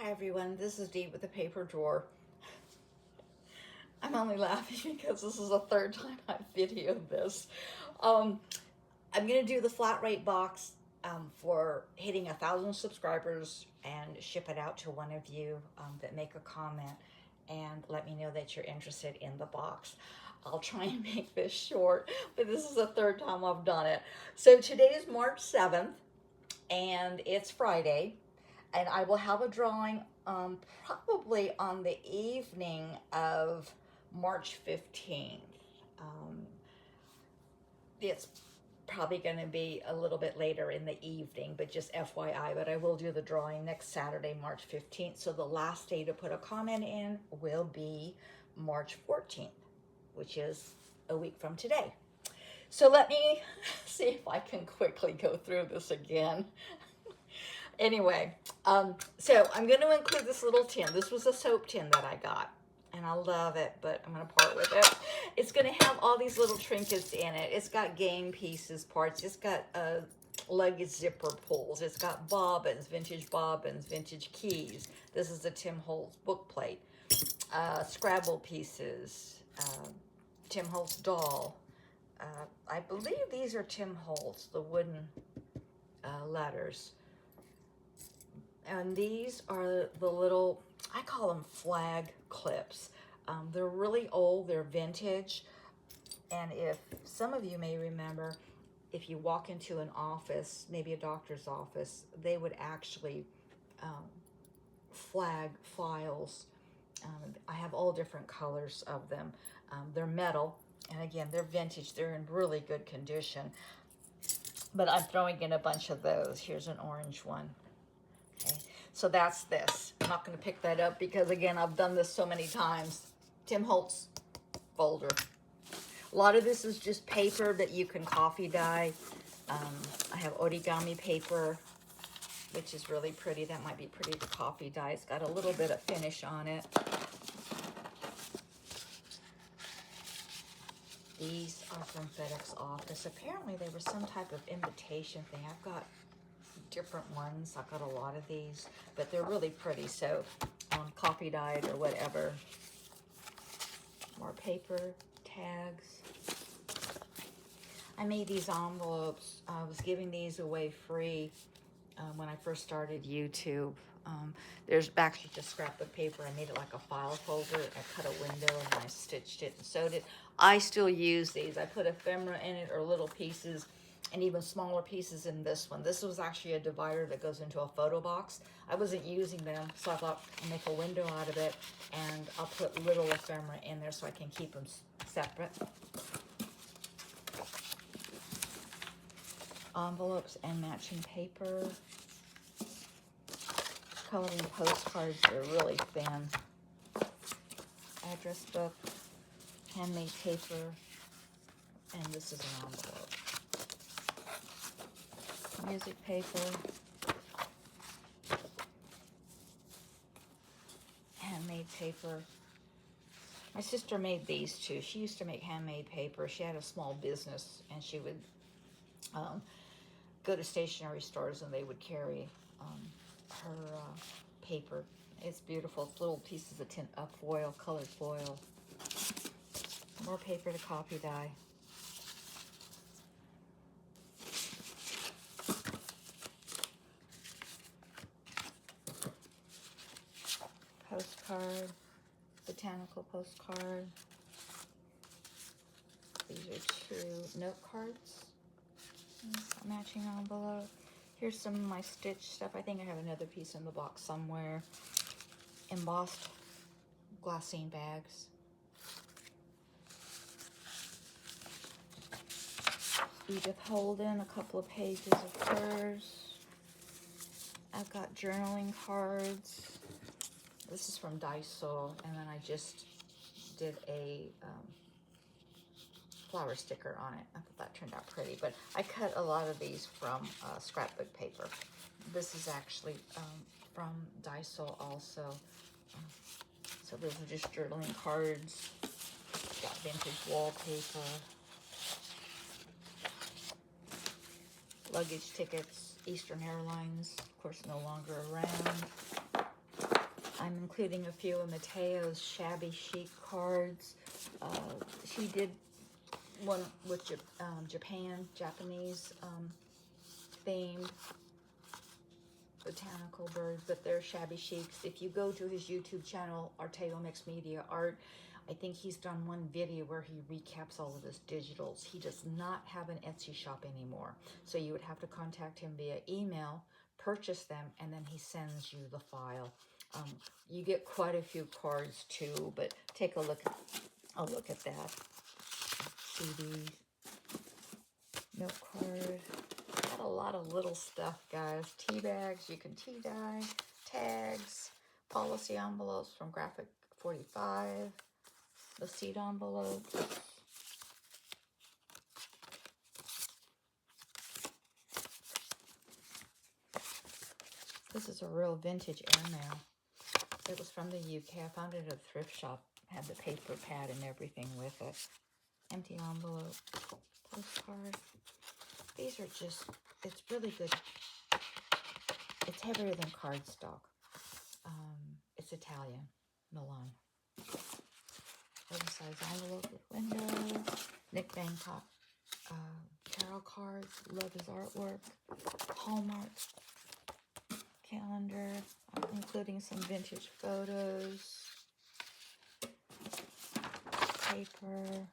Hi everyone, this is Dee with the paper drawer. I'm only laughing because this is the third time I've videoed this. I'm gonna do the flat rate box for hitting 1,000 subscribers and ship it out to one of you that make a comment and let me know that you're interested in the box. I'll try and make this short, but this is the third time I've done it. So today is March 7th and it's Friday. And I will have a drawing probably on the evening of March 15th. It's probably going to be a little bit later in the evening, but just FYI, but I will do the drawing next Saturday, March 15th. So the last day to put a comment in will be March 14th, which is a week from today. So let me see if I can quickly go through this again. Anyway, so I'm going to include this little tin. This was a soap tin that I got, and I love it, but I'm going to part with it. It's going to have all these little trinkets in it. It's got game pieces parts. It's got luggage zipper pulls. It's got bobbins, vintage keys. This is a Tim Holtz book plate. Scrabble pieces, Tim Holtz doll. I believe these are Tim Holtz, the wooden letters. And these are the little, I call them flag clips. They're really old, they're vintage. And if some of you may remember, if you walk into an office, maybe a doctor's office, they would actually flag files. I have all different colors of them. They're metal, and again, they're vintage. They're in really good condition. But I'm throwing in a bunch of those. Here's an orange one. Okay, so that's this. I'm not going to pick that up because, again, I've done this so many times. Tim Holtz folder. A lot of this is just paper that you can coffee dye. I have origami paper, which is really pretty. That might be pretty to coffee dye. It's got a little bit of finish on it. These are from FedEx office. Apparently there was some type of invitation thing. I've got different ones. I've got a lot of these, but they're really pretty. So coffee dyed or whatever. More paper, tags. I made these envelopes. I was giving these away free when I first started YouTube. There's actually just scrapbook paper. I made it like a file folder. I cut a window and I stitched it and sewed it. I still use these. I put ephemera in it or little pieces and even smaller pieces in this one. This was actually a divider that goes into a photo box. I wasn't using them, so I thought I'll make a window out of it, and I'll put little ephemera in there so I can keep them separate. Envelopes and matching paper. Coloring postcards are really thin. Address book, handmade paper, and this is an envelope. Music paper, handmade paper. My sister made these too. She used to make handmade paper. She had a small business, and she would go to stationery stores, and they would carry her paper. It's beautiful. It's little pieces of tin foil, colored foil. More paper to copy dye. Postcard, botanical postcard. These are 2 note cards. Matching envelope. Here's some of my stitch stuff. I think I have another piece in the box somewhere. Embossed glassine bags. Edith Holden, a couple of pages of hers. I've got journaling cards. This is from Daiso, and then I just did a flower sticker on it. I thought that turned out pretty, but I cut a lot of these from scrapbook paper. This is actually from Daiso also. So those are just journaling cards. Got vintage wallpaper. Luggage tickets, Eastern Airlines, of course no longer around. I'm including a few of Mateo's shabby chic cards. She did one with Japanese themed botanical birds, but they're shabby chics. If you go to his YouTube channel, Arteo Mixed Media Art, I think he's done one video where he recaps all of his digitals. He does not have an Etsy shop anymore. So you would have to contact him via email, purchase them, and then he sends you the file. You get quite a few cards too, but take a look at that. CDs, milk card. Got a lot of little stuff, guys. Tea bags, you can tea dye, tags, policy envelopes from Graphic 45, the seed envelopes. This is a real vintage airmail. It was from the UK. I found it at a thrift shop. Had the paper pad and everything with it. Empty envelope, postcard. These are just, it's really good. It's heavier than cardstock. It's Italian, Milan. Oversized envelope with windows. Nick Bangkok tarot cards. Love his artwork. Hallmark calendar, including some vintage photos. Paper.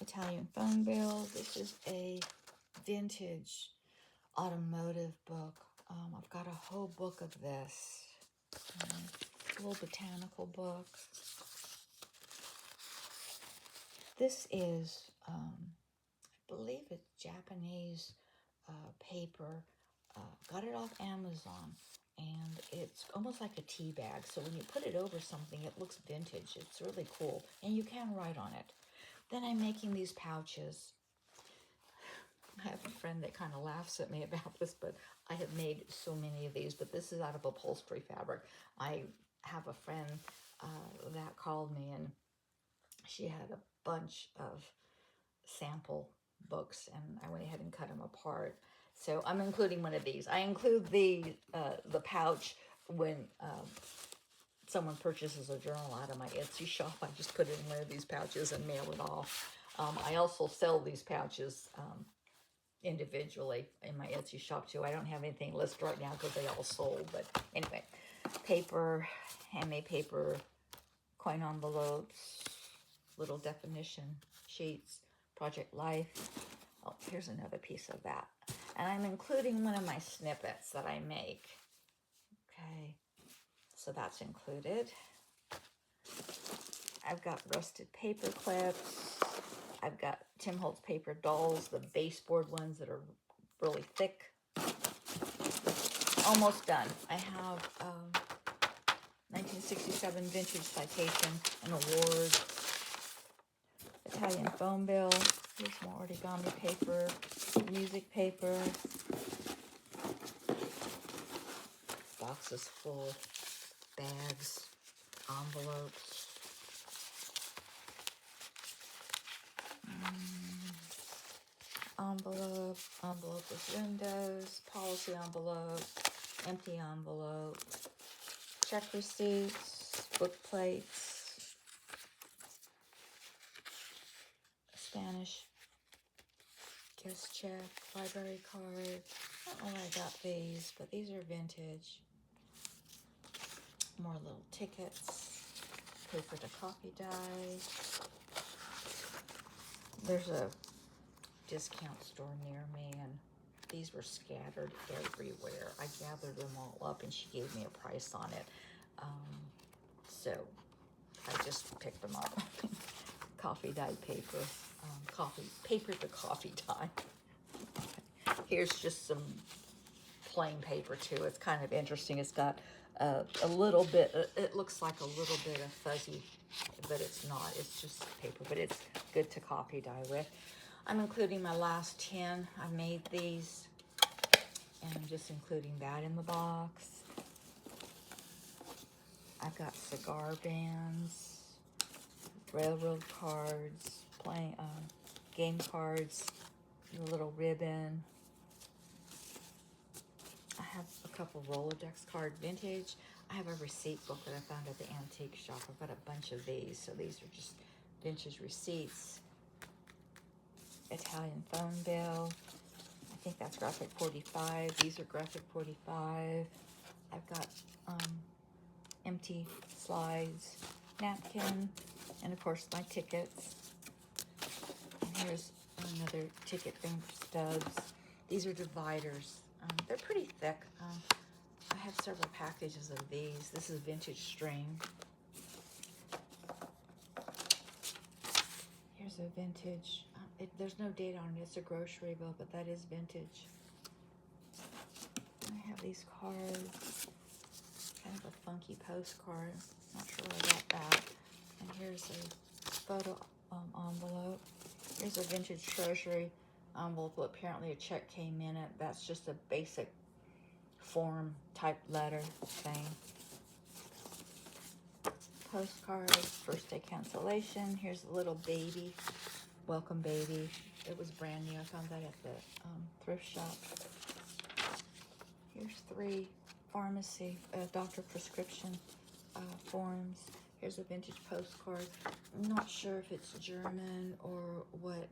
Italian phone bill. This is a vintage automotive book. I've got a whole book of this. A little botanical book. This is, I believe it's Japanese paper. Got it off Amazon, and it's almost like a tea bag. So when you put it over something, it looks vintage. It's really cool, and you can write on it. Then I'm making these pouches. I have a friend that kind of laughs at me about this, but I have made so many of these, but this is out of upholstery fabric. I have a friend that called me, and she had a bunch of sample books, and I went ahead and cut them apart. So I'm including one of these. I include the pouch when someone purchases a journal out of my Etsy shop. I just put it in one of these pouches and mail it off. I also sell these pouches individually in my Etsy shop too. I don't have anything listed right now because they all sold. But anyway, paper, handmade paper, coin envelopes, little definition sheets, Project Life. Oh, here's another piece of that. And I'm including one of my snippets that I make. Okay, so that's included. I've got rusted paper clips. I've got Tim Holtz paper dolls, the baseboard ones that are really thick. Almost done. I have 1967 vintage citation and award. Italian phone bill. Here's more origami paper, music paper. Boxes full, bags, envelopes. Envelope with windows, policy envelope, empty envelope, check receipts, book plates, Spanish guest check, library card. I don't know where I got these, but these are vintage. More little tickets, paper to copy dye. There's a discount store near me, and these were scattered everywhere. I gathered them all up, and she gave me a price on it. So I just picked them up. Coffee dyed paper, paper to coffee dye. Here's just some plain paper too. It's kind of interesting. It's got a little bit, it looks like a little bit of fuzzy, but it's not. It's just paper, but it's good to coffee dye with. I'm including my last tin. I made these, and I'm just including that in the box. I've got cigar bands, railroad cards, playing game cards, the little ribbon, couple Rolodex card vintage. I have a receipt book that I found at the antique shop. I've got a bunch of these. So these are just vintage receipts. Italian phone bill. I think that's graphic 45. These are graphic 45. I've got empty slides, napkin, and of course my tickets. And here's another ticket thing for stubs. These are dividers. They're pretty thick. I have several packages of these. This is vintage string. Here's a vintage. There's no date on it. It's a grocery bill, but that is vintage. I have these cards. Kind of a funky postcard. Not sure where I got that. And here's a photo envelope. Here's a vintage treasury envelope. Well, apparently a check came in it. That's just a basic form type letter thing. Postcard, first day cancellation. Here's a little baby. Welcome baby. It was brand new. I found that at the thrift shop. Here's 3 pharmacy doctor prescription forms. Here's a vintage postcard. I'm not sure if it's German or what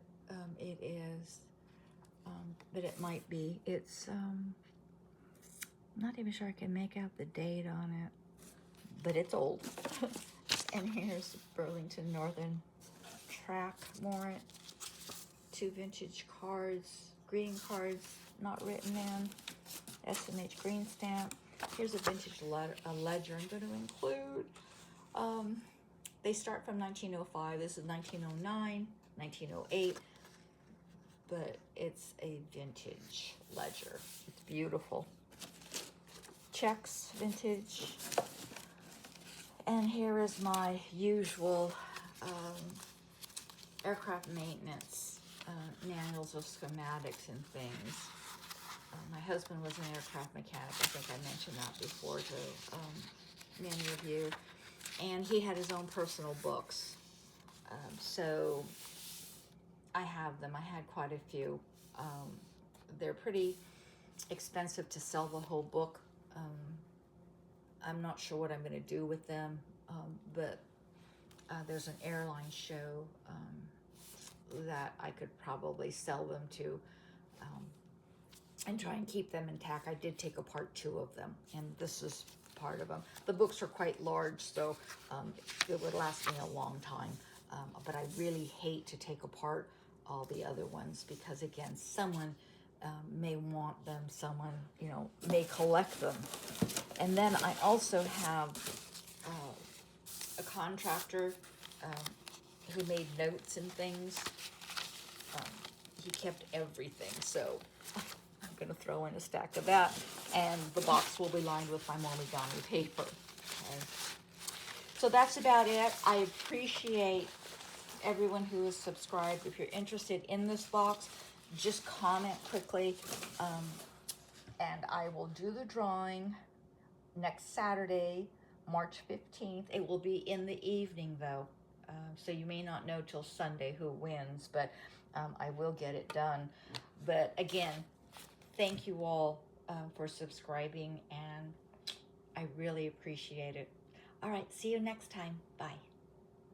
it is, but it might be. It's I'm not even sure I can make out the date on it, but it's old. And here's Burlington Northern Track warrant. 2 vintage cards, greeting cards not written in. S&H green stamp. Here's a vintage ledger I'm going to include. They start from 1905. This is 1909, 1908, but it's a vintage ledger. It's beautiful. Checks, vintage. And here is my usual aircraft maintenance manuals of schematics and things. My husband was an aircraft mechanic. I think I mentioned that before to many of you. And he had his own personal books. So I have them. I had quite a few. They're pretty expensive to sell the whole book. I'm not sure what I'm going to do with them, but there's an airline show that I could probably sell them to and try and keep them intact. I did take apart 2 of them, and this is part of them. The books are quite large, so it would last me a long time. But I really hate to take apart all the other ones because, again, someone may want them, someone, may collect them. And then I also have a contractor who made notes and things. He kept everything, so I'm going to throw in a stack of that, and the box will be lined with my origami paper. Okay. So that's about it. I appreciate everyone who is subscribed. If you're interested in this box, just comment quickly, and I will do the drawing next Saturday, March 15th. It will be in the evening, though, so you may not know till Sunday who wins, but I will get it done. But again, thank you all for subscribing, and I really appreciate it. All right, see you next time. Bye.